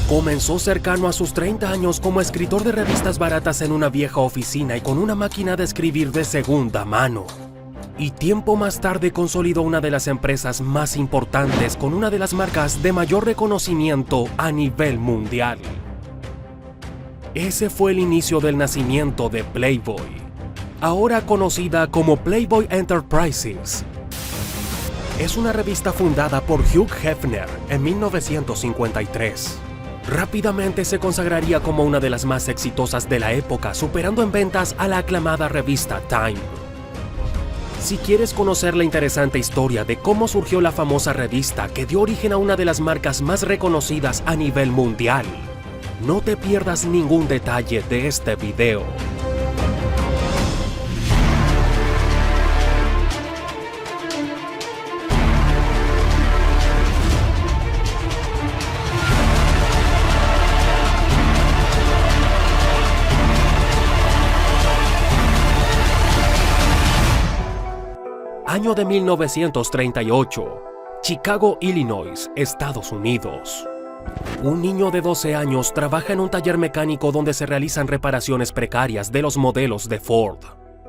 Comenzó cercano a sus 30 años como escritor de revistas baratas en una vieja oficina y con una máquina de escribir de segunda mano. Y tiempo más tarde consolidó una de las empresas más importantes con una de las marcas de mayor reconocimiento a nivel mundial. Ese fue el inicio del nacimiento de Playboy, ahora conocida como Playboy Enterprises. Es una revista fundada por Hugh Hefner en 1953. Rápidamente se consagraría como una de las más exitosas de la época, superando en ventas a la aclamada revista Time. Si quieres conocer la interesante historia de cómo surgió la famosa revista que dio origen a una de las marcas más reconocidas a nivel mundial, no te pierdas ningún detalle de este video. Año de 1938, Chicago, Illinois, Estados Unidos. Un niño de 12 años trabaja en un taller mecánico donde se realizan reparaciones precarias de los modelos de Ford.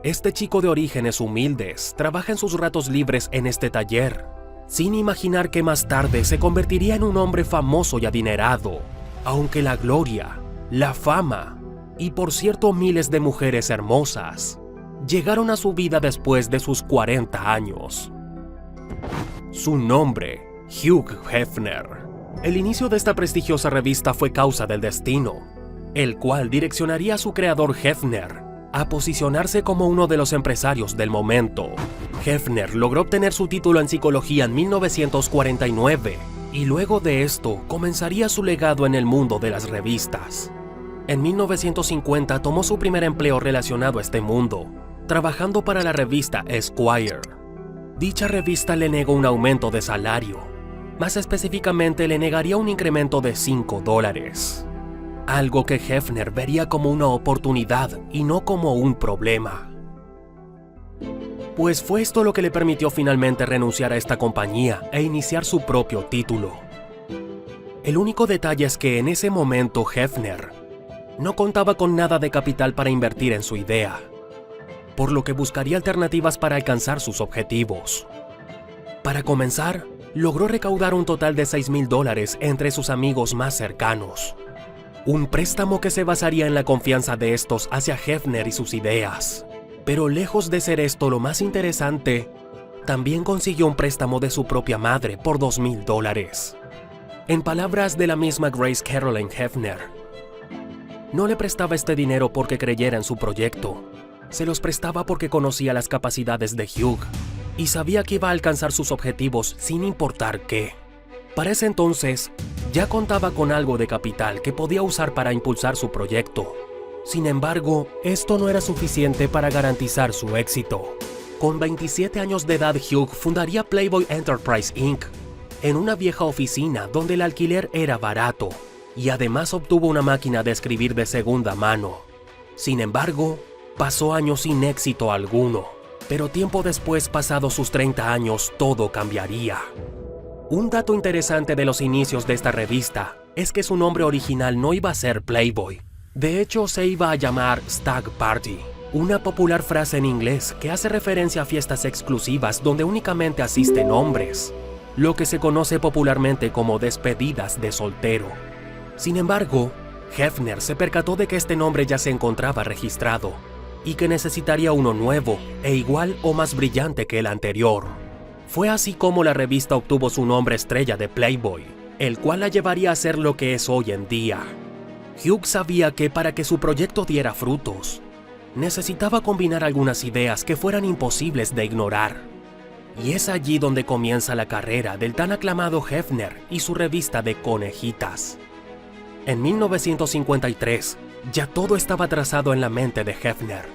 Este chico de orígenes humildes trabaja en sus ratos libres en este taller, sin imaginar que más tarde se convertiría en un hombre famoso y adinerado, aunque la gloria, la fama y por cierto miles de mujeres hermosas llegaron a su vida después de sus 40 años. Su nombre, Hugh Hefner. El inicio de esta prestigiosa revista fue causa del destino, el cual direccionaría a su creador Hefner a posicionarse como uno de los empresarios del momento. Hefner logró obtener su título en psicología en 1949 y luego de esto comenzaría su legado en el mundo de las revistas. En 1950 tomó su primer empleo relacionado a este mundo, trabajando para la revista Esquire. Dicha revista le negó un aumento de salario. Más específicamente, le negaría un incremento de $5. Algo que Hefner vería como una oportunidad y no como un problema. Pues fue esto lo que le permitió finalmente renunciar a esta compañía e iniciar su propio título. El único detalle es que en ese momento Hefner no contaba con nada de capital para invertir en su idea, por lo que buscaría alternativas para alcanzar sus objetivos. Para comenzar, logró recaudar un total de $6,000 entre sus amigos más cercanos. Un préstamo que se basaría en la confianza de estos hacia Hefner y sus ideas. Pero lejos de ser esto lo más interesante, también consiguió un préstamo de su propia madre por $2,000. En palabras de la misma Grace Caroline Hefner, no le prestaba este dinero porque creyera en su proyecto. Se los prestaba porque conocía las capacidades de Hugh y sabía que iba a alcanzar sus objetivos sin importar qué. Para ese entonces, ya contaba con algo de capital que podía usar para impulsar su proyecto. Sin embargo, esto no era suficiente para garantizar su éxito. Con 27 años de edad, Hugh fundaría Playboy Enterprise Inc. en una vieja oficina donde el alquiler era barato y además obtuvo una máquina de escribir de segunda mano. Sin embargo, pasó años sin éxito alguno, pero tiempo después, pasados sus 30 años, todo cambiaría. Un dato interesante de los inicios de esta revista es que su nombre original no iba a ser Playboy. De hecho, se iba a llamar Stag Party, una popular frase en inglés que hace referencia a fiestas exclusivas donde únicamente asisten hombres, lo que se conoce popularmente como despedidas de soltero. Sin embargo, Hefner se percató de que este nombre ya se encontraba registrado y que necesitaría uno nuevo e igual o más brillante que el anterior. Fue así como la revista obtuvo su nombre estrella de Playboy, el cual la llevaría a ser lo que es hoy en día. Hugh sabía que para que su proyecto diera frutos, necesitaba combinar algunas ideas que fueran imposibles de ignorar. Y es allí donde comienza la carrera del tan aclamado Hefner y su revista de conejitas. En 1953, ya todo estaba trazado en la mente de Hefner.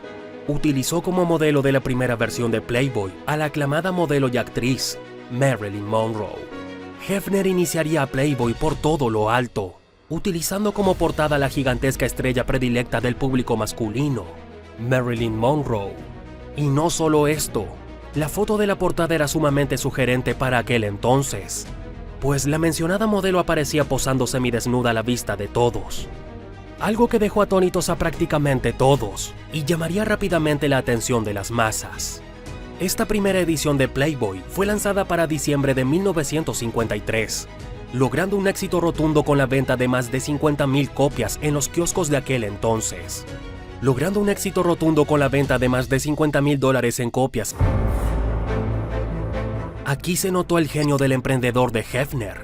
Utilizó como modelo de la primera versión de Playboy a la aclamada modelo y actriz Marilyn Monroe. Hefner iniciaría a Playboy por todo lo alto, utilizando como portada la gigantesca estrella predilecta del público masculino, Marilyn Monroe. Y no solo esto, la foto de la portada era sumamente sugerente para aquel entonces, pues la mencionada modelo aparecía posando semidesnuda a la vista de todos. Algo que dejó atónitos a prácticamente todos y llamaría rápidamente la atención de las masas. Esta primera edición de Playboy fue lanzada para diciembre de 1953, logrando un éxito rotundo con la venta de más de 50,000 copias en los kioscos de aquel entonces. $50,000 en copias. Aquí se notó el genio del emprendedor de Hefner,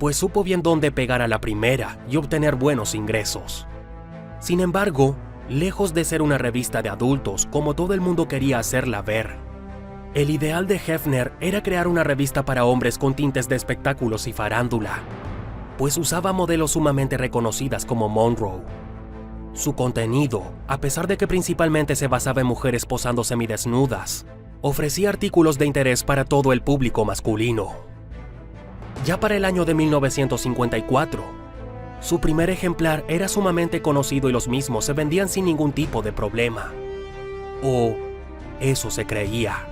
pues supo bien dónde pegar a la primera y obtener buenos ingresos. Sin embargo, lejos de ser una revista de adultos como todo el mundo quería hacerla ver, el ideal de Hefner era crear una revista para hombres con tintes de espectáculos y farándula, pues usaba modelos sumamente reconocidas como Monroe. Su contenido, a pesar de que principalmente se basaba en mujeres posando semidesnudas, ofrecía artículos de interés para todo el público masculino. Ya para el año de 1954, su primer ejemplar era sumamente conocido y los mismos se vendían sin ningún tipo de problema. O eso se creía.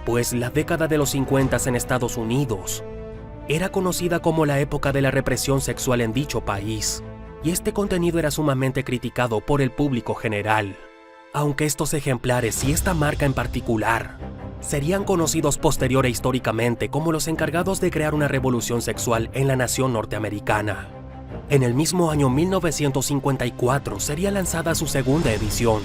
Pues la década de los 50 en Estados Unidos era conocida como la época de la represión sexual en dicho país, y este contenido era sumamente criticado por el público general. Aunque estos ejemplares y esta marca en particular serían conocidos posterior e históricamente como los encargados de crear una revolución sexual en la nación norteamericana. En el mismo año 1954 sería lanzada su segunda edición,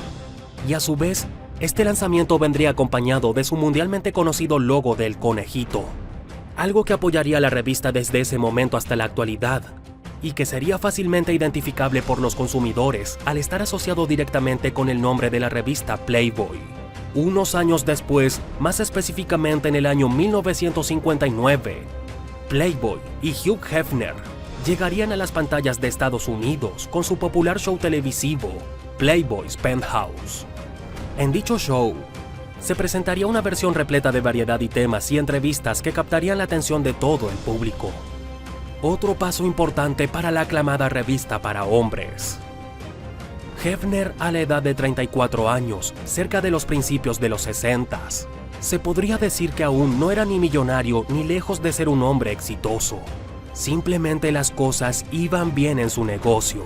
y a su vez, este lanzamiento vendría acompañado de su mundialmente conocido logo del conejito, algo que apoyaría a la revista desde ese momento hasta la actualidad, y que sería fácilmente identificable por los consumidores al estar asociado directamente con el nombre de la revista Playboy. Unos años después, más específicamente en el año 1959, Playboy y Hugh Hefner llegarían a las pantallas de Estados Unidos con su popular show televisivo, Playboy's Penthouse. En dicho show, se presentaría una versión repleta de variedad y temas y entrevistas que captarían la atención de todo el público. Otro paso importante para la aclamada revista para hombres. Hefner, a la edad de 34 años, cerca de los principios de los 60, se podría decir que aún no era ni millonario ni lejos de ser un hombre exitoso. Simplemente las cosas iban bien en su negocio.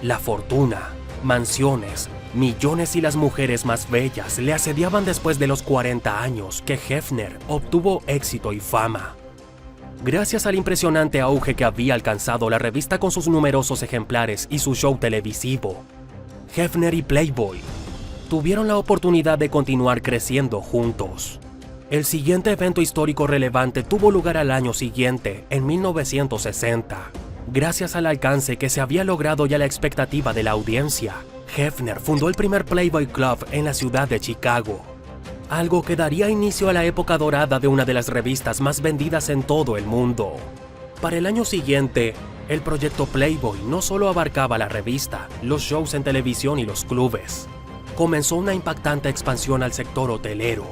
La fortuna, mansiones, millones y las mujeres más bellas le asediaban después de los 40 años que Hefner obtuvo éxito y fama. Gracias al impresionante auge que había alcanzado la revista con sus numerosos ejemplares y su show televisivo, Hefner y Playboy tuvieron la oportunidad de continuar creciendo juntos. El siguiente evento histórico relevante tuvo lugar al año siguiente, en 1960. Gracias al alcance que se había logrado y a la expectativa de la audiencia, Hefner fundó el primer Playboy Club en la ciudad de Chicago, algo que daría inicio a la época dorada de una de las revistas más vendidas en todo el mundo. Para el año siguiente, el proyecto Playboy no solo abarcaba la revista, los shows en televisión y los clubes. Comenzó una impactante expansión al sector hotelero,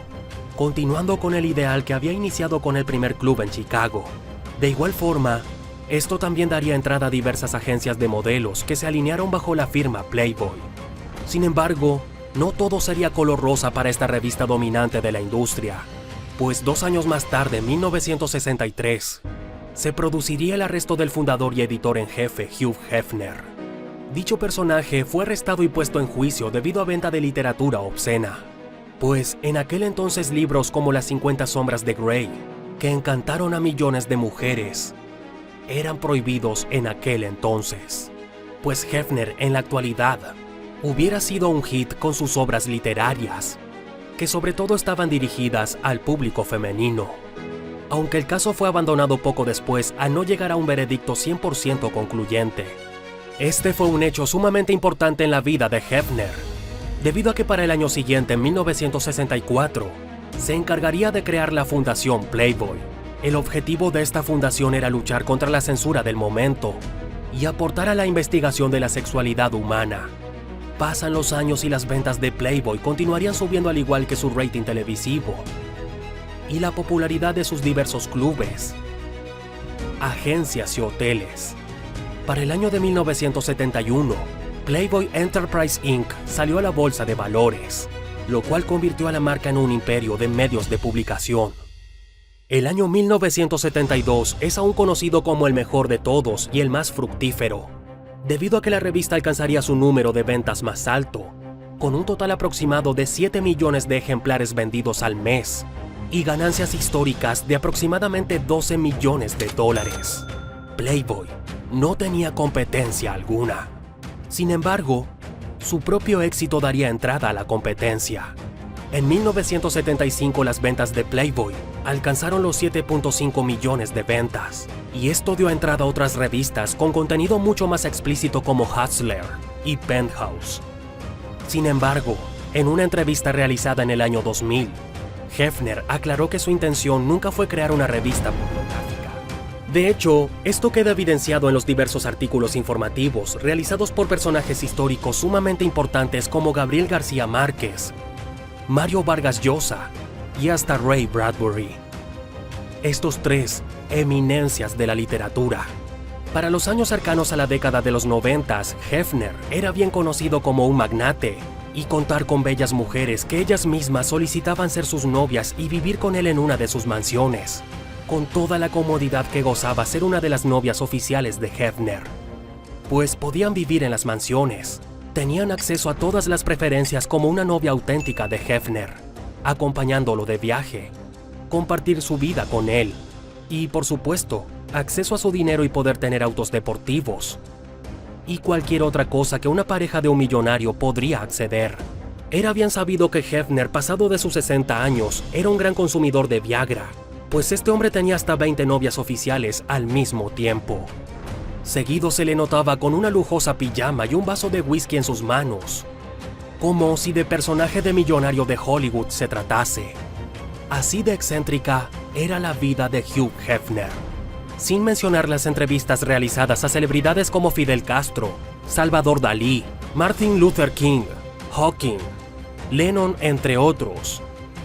continuando con el ideal que había iniciado con el primer club en Chicago. De igual forma, esto también daría entrada a diversas agencias de modelos que se alinearon bajo la firma Playboy. Sin embargo, no todo sería color rosa para esta revista dominante de la industria, pues 2 años más tarde, en 1963, se produciría el arresto del fundador y editor en jefe Hugh Hefner. Dicho personaje fue arrestado y puesto en juicio debido a venta de literatura obscena, pues en aquel entonces libros como Las 50 sombras de Grey, que encantaron a millones de mujeres, eran prohibidos en aquel entonces, pues Hefner en la actualidad hubiera sido un hit con sus obras literarias, que sobre todo estaban dirigidas al público femenino. Aunque el caso fue abandonado poco después al no llegar a un veredicto 100% concluyente. Este fue un hecho sumamente importante en la vida de Hefner, debido a que para el año siguiente, en 1964, se encargaría de crear la Fundación Playboy. El objetivo de esta fundación era luchar contra la censura del momento y aportar a la investigación de la sexualidad humana. Pasan los años y las ventas de Playboy continuarían subiendo al igual que su rating televisivo y la popularidad de sus diversos clubes, agencias y hoteles. Para el año de 1971, Playboy Enterprise Inc. salió a la bolsa de valores, lo cual convirtió a la marca en un imperio de medios de publicación. El año 1972 es aún conocido como el mejor de todos y el más fructífero, debido a que la revista alcanzaría su número de ventas más alto, con un total aproximado de 7 millones de ejemplares vendidos al mes y ganancias históricas de aproximadamente 12 millones de dólares. Playboy no tenía competencia alguna. Sin embargo, su propio éxito daría entrada a la competencia. En 1975 las ventas de Playboy alcanzaron los 7.5 millones de ventas, y esto dio entrada a otras revistas con contenido mucho más explícito como Hustler y Penthouse. Sin embargo, en una entrevista realizada en el año 2000, Hefner aclaró que su intención nunca fue crear una revista pornográfica. De hecho, esto queda evidenciado en los diversos artículos informativos realizados por personajes históricos sumamente importantes como Gabriel García Márquez, Mario Vargas Llosa y hasta Ray Bradbury. Estos tres eminencias de la literatura. Para los años cercanos a la década de los 90, Hefner era bien conocido como un magnate, y contar con bellas mujeres que ellas mismas solicitaban ser sus novias y vivir con él en una de sus mansiones, con toda la comodidad que gozaba ser una de las novias oficiales de Hefner. Pues podían vivir en las mansiones, tenían acceso a todas las preferencias como una novia auténtica de Hefner, acompañándolo de viaje, compartir su vida con él y, por supuesto, acceso a su dinero y poder tener autos deportivos y cualquier otra cosa que una pareja de un millonario podría acceder. Era bien sabido que Hefner, pasado de sus 60 años, era un gran consumidor de Viagra, pues este hombre tenía hasta 20 novias oficiales al mismo tiempo. Seguido se le notaba con una lujosa pijama y un vaso de whisky en sus manos, como si de personaje de millonario de Hollywood se tratase. Así de excéntrica era la vida de Hugh Hefner. Sin mencionar las entrevistas realizadas a celebridades como Fidel Castro, Salvador Dalí, Martin Luther King, Hawking, Lennon, entre otros.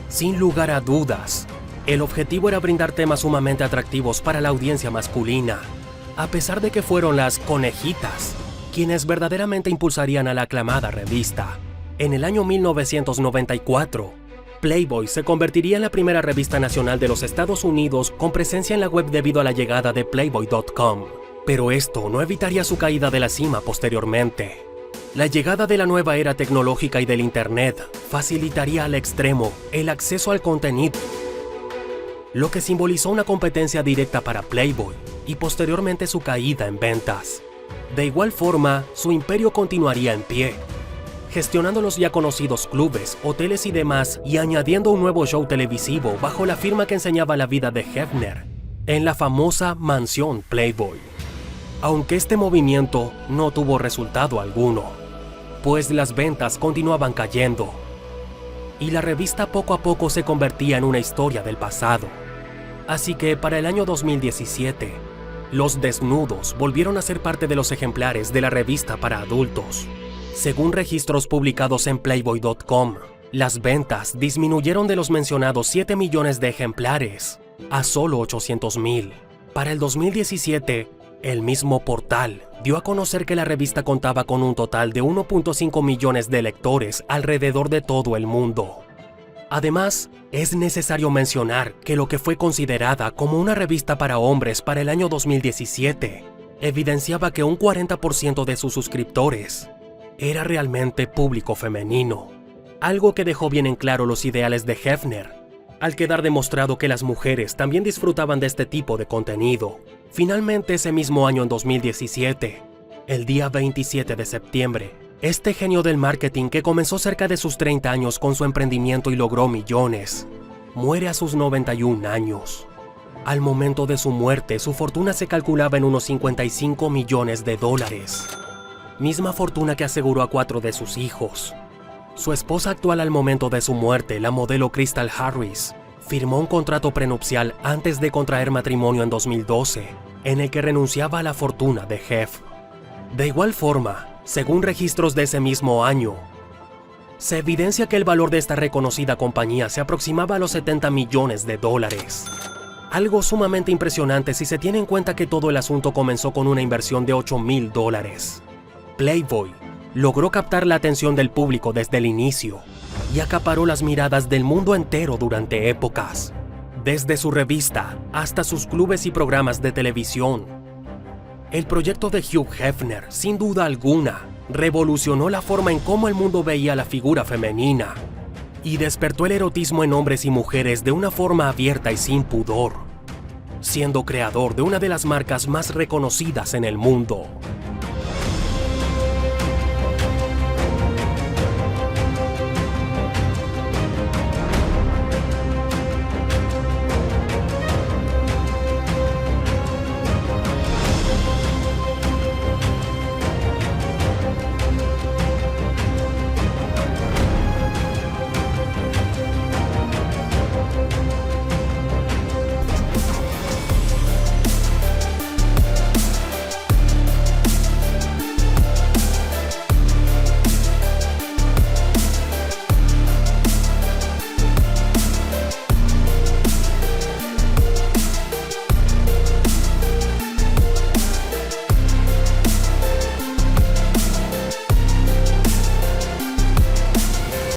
Sin lugar a dudas, el objetivo era brindar temas sumamente atractivos para la audiencia masculina, a pesar de que fueron las conejitas quienes verdaderamente impulsarían a la aclamada revista. En el año 1994, Playboy se convertiría en la primera revista nacional de los Estados Unidos con presencia en la web debido a la llegada de Playboy.com. Pero esto no evitaría su caída de la cima posteriormente. La llegada de la nueva era tecnológica y del Internet facilitaría al extremo el acceso al contenido, lo que simbolizó una competencia directa para Playboy y posteriormente su caída en ventas. De igual forma, su imperio continuaría en pie, gestionando los ya conocidos clubes, hoteles y demás, y añadiendo un nuevo show televisivo bajo la firma que enseñaba la vida de Hefner en la famosa mansión Playboy. Aunque este movimiento no tuvo resultado alguno, pues las ventas continuaban cayendo y la revista poco a poco se convertía en una historia del pasado. Así que para el año 2017, los desnudos volvieron a ser parte de los ejemplares de la revista para adultos. Según registros publicados en Playboy.com, las ventas disminuyeron de los mencionados 7 millones de ejemplares a solo 800,000. Para el 2017, el mismo portal dio a conocer que la revista contaba con un total de 1.5 millones de lectores alrededor de todo el mundo. Además, es necesario mencionar que lo que fue considerada como una revista para hombres para el año 2017 evidenciaba que un 40% de sus suscriptores era realmente público femenino, algo que dejó bien en claro los ideales de Hefner, al quedar demostrado que las mujeres también disfrutaban de este tipo de contenido. Finalmente, ese mismo año, en 2017, el día 27 de septiembre, este genio del marketing, que comenzó cerca de sus 30 años con su emprendimiento y logró millones, muere a sus 91 años. Al momento de su muerte, su fortuna se calculaba en unos 55 millones de dólares. Misma fortuna que aseguró a 4 de sus hijos. Su esposa actual al momento de su muerte, la modelo Crystal Harris, firmó un contrato prenupcial antes de contraer matrimonio en 2012, en el que renunciaba a la fortuna de Hef. De igual forma, según registros de ese mismo año, se evidencia que el valor de esta reconocida compañía se aproximaba a los 70 millones de dólares. Algo sumamente impresionante si se tiene en cuenta que todo el asunto comenzó con una inversión de $8,000. Playboy logró captar la atención del público desde el inicio y acaparó las miradas del mundo entero durante épocas, desde su revista hasta sus clubes y programas de televisión. El proyecto de Hugh Hefner, sin duda alguna, revolucionó la forma en cómo el mundo veía la figura femenina y despertó el erotismo en hombres y mujeres de una forma abierta y sin pudor, siendo creador de una de las marcas más reconocidas en el mundo.